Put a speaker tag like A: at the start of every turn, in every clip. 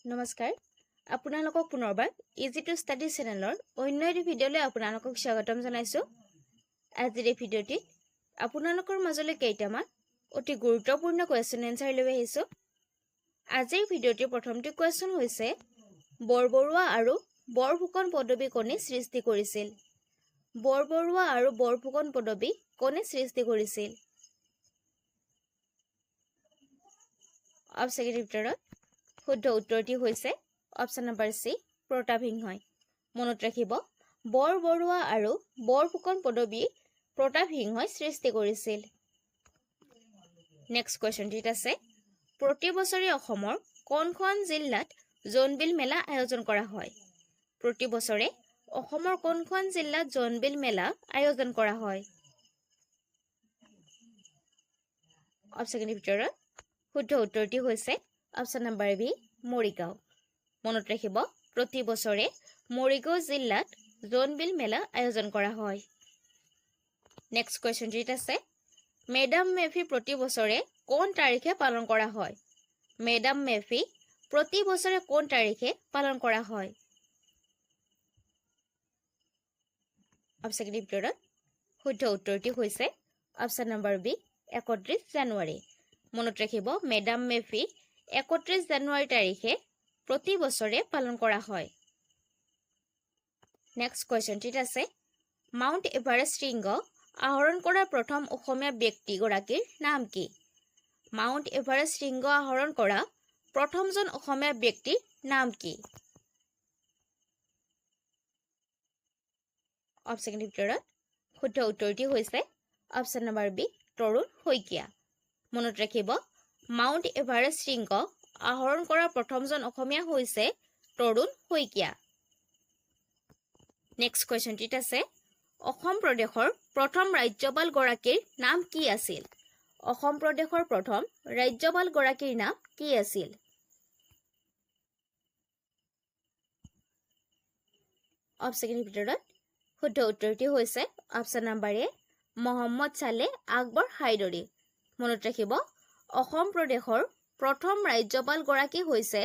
A: নমস্কাৰ আপোনালোকক পুনৰবাৰ ইজি টু ষ্টাডি চেনেলৰ অন্য এটি ভিডিঅ'লৈ আপোনালোকক স্বাগতম জনাইছোঁ। আজিৰ এই ভিডিঅ'টিত আপোনালোকৰ মাজলৈ কেইটামান অতি গুৰুত্বপূৰ্ণ কুৱেশ্যন এনচাৰ লৈ আহিছোঁ। আজিৰ ভিডিঅ'টিৰ প্ৰথমটো কুৱেশ্যন হৈছে বৰবৰুৱা আৰু বৰফুকন পদবী কোনে সৃষ্টি কৰিছিল? বৰবৰুৱা আৰু বৰফুকন পদবী কোনে সৃষ্টি কৰিছিল? অপচনৰ ভিতৰত শুদ্ধ উত্তৰটি হৈছে অপচন নম্বৰ চি, প্ৰতাপসিংহই। মনত ৰাখিব, বৰবৰুৱা আৰু বৰফুকন পদবী প্ৰতাপসিংহই সৃষ্টি কৰিছিল। নেক্সট কুৱেশ্যনটিত আছে, প্ৰতি বছৰে অসমৰ কোনখন জিলাত জোনবিল মেলা আয়োজন কৰা হয়? প্ৰতি বছৰে অসমৰ কোনখন জিলাত জোনবিল মেলা আয়োজন কৰা হয়? অপচনৰ ভিতৰত শুদ্ধ উত্তৰটি হৈছে অপচন নম্বৰ বি, মৰিগাঁও। মনত ৰাখিব, প্ৰতি বছৰে মৰিগাঁও জিলাত জোনবিল মেলা আয়োজন কৰা হয়। নেক্সট কুৱেশ্যনটিত আছে, মেডাম মেফি প্ৰতি বছৰে কোন তাৰিখে পালন কৰা হয়? মেডাম মেফি প্ৰতি বছৰে কোন তাৰিখে পালন কৰা হয়? অপচনৰ ভিতৰত শুদ্ধ উত্তৰটি হৈছে অপচন নম্বৰ বি, 31 জানুৱাৰী। মনত ৰাখিব, মেডাম মেফি 31 জানুৱাৰী তাৰিখে প্ৰতি বছৰে পালন কৰা হয়। নেক্সট কুৱেশ্যনটিত আছে, মাউণ্ট এভাৰেষ্ট শৃংগ আহৰণ কৰা প্ৰথম অসমীয়া ব্যক্তিগৰাকীৰ নাম কি? মাউণ্ট এভাৰেষ্ট শৃংগ আহৰণ কৰা প্ৰথমজন অসমীয়া ব্যক্তিৰ নাম কি? অপচনৰ ভিতৰত শুদ্ধ উত্তৰটি হৈছে অপচন নম্বৰ বি, তৰুণ শইকীয়া। মনত ৰাখিব, মাউণ্ট এভাৰেষ্ট শৃংগ আহৰণ কৰা প্ৰথমজন অসমীয়া হৈছে তৰুণ শইকীয়া। নেক্সট কুৱেশ্যনটিত আছে, অসম প্ৰদেশৰ প্ৰথম ৰাজ্যপালগৰাকীৰ নাম কি আছিল? অসম প্ৰদেশৰ প্ৰথম ৰাজ্যপালগৰাকীৰ নাম কি আছিল? অপচনৰ ভিতৰত শুদ্ধ উত্তৰটি হৈছে অপচন নম্বৰ এ, মহম্মদ চালে আকবৰ হাইদৰি। মনত ৰাখিব, অসম প্ৰদেশৰ প্ৰথম ৰাজ্যপালগৰাকী হৈছে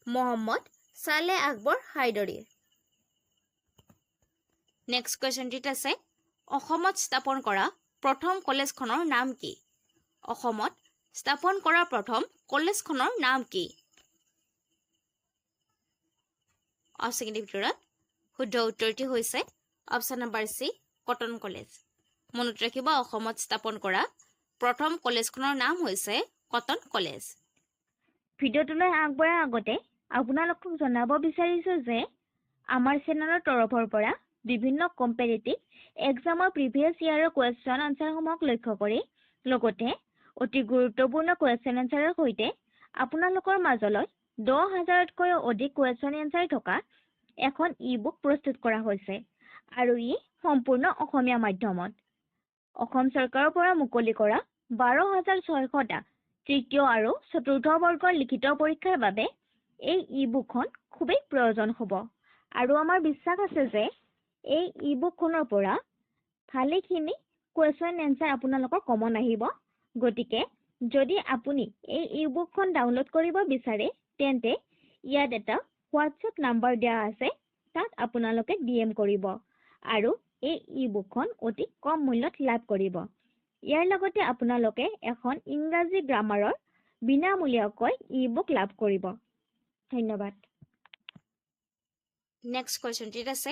A: মহম্মদ চালে আকবৰ হাইদৰি। নেক্সট কুৱেশ্যনটিত আছে, অসমত স্থাপন কৰা প্ৰথম কলেজখনৰ নাম কি? অসমত স্থাপন কৰা প্ৰথম কলেজখনৰ নাম কি? অপচনৰ ভিতৰত শুদ্ধ উত্তৰটি হৈছে option number C, cotton college. মনত ৰাখিব, অসমত স্থাপন কৰা প্ৰথম কলেজখনৰ নাম হৈছে কটন কলেজ। ভিডিঅ'টোলৈ আগবঢ়াৰ আগতে আপোনালোকক জনাব বিচাৰিছোঁ যে আমাৰ চেনেলৰ তৰফৰ পৰা বিভিন্ন কম্পেৰিটিভ এক্সামৰ প্ৰিভিয়াছ ইয়াৰৰ কুৱেশ্যন আনচাৰসমূহক লক্ষ্য কৰি লগতে অতি গুৰুত্বপূৰ্ণ কুৱেশ্যন আনচাৰৰ সৈতে আপোনালোকৰ মাজলৈ 10,000তকৈও অধিক কুৱেশ্যন এনচাৰ থকা এখন ই বুক প্ৰস্তুত কৰা হৈছে আৰু ই সম্পূৰ্ণ অসমীয়া মাধ্যমত। অসম চৰকাৰৰ পৰা মুকলি কৰা 12,600টা তৃতীয় আৰু চতুৰ্থ বৰ্গৰ লিখিত পৰীক্ষাৰ বাবে এই ই বুকখন খুবেই প্ৰয়োজন হ'ব আৰু আমাৰ বিশ্বাস আছে যে এই ই বুকখনৰ পৰা ভালেখিনি কুৱেশ্যন এনচাৰ আপোনালোকৰ কমন আহিব। গতিকে যদি আপুনি এই ই বুকখন ডাউনলোড কৰিব বিচাৰে তেন্তে ইয়াত এটা হোৱাটছএপ নাম্বাৰ দিয়া আছে, তাত আপোনালোকে DM কৰিব আৰু এই ই বুকখন অতি কম মূল্যত লাভ কৰিব। ইয়াৰ লগতে আপোনালোকে এখন ইংৰাজী গ্ৰামাৰৰ বিনামূলীয়াকৈ ই বুক লাভ কৰিব। ধন্যবাদ। নেক্সট কুৱেশ্যনটিত আছে,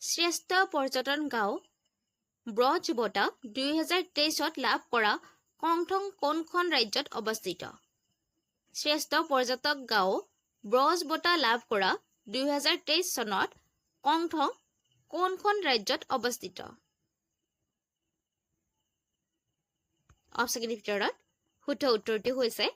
A: শ্ৰেষ্ঠ পৰ্যটন গাঁও ব্ৰজ বঁটা 2023ত লাভ কৰা কংথং কোনখন ৰাজ্যত অৱস্থিত? শ্ৰেষ্ঠ পৰ্যটক গাঁও ব্ৰজ বঁটা লাভ কৰা 2023 চনত কংথং কোনখন ৰাজ্যত অৱস্থিত? অপচনৰ ভিতৰত শুদ্ধ উত্তৰটি হৈছে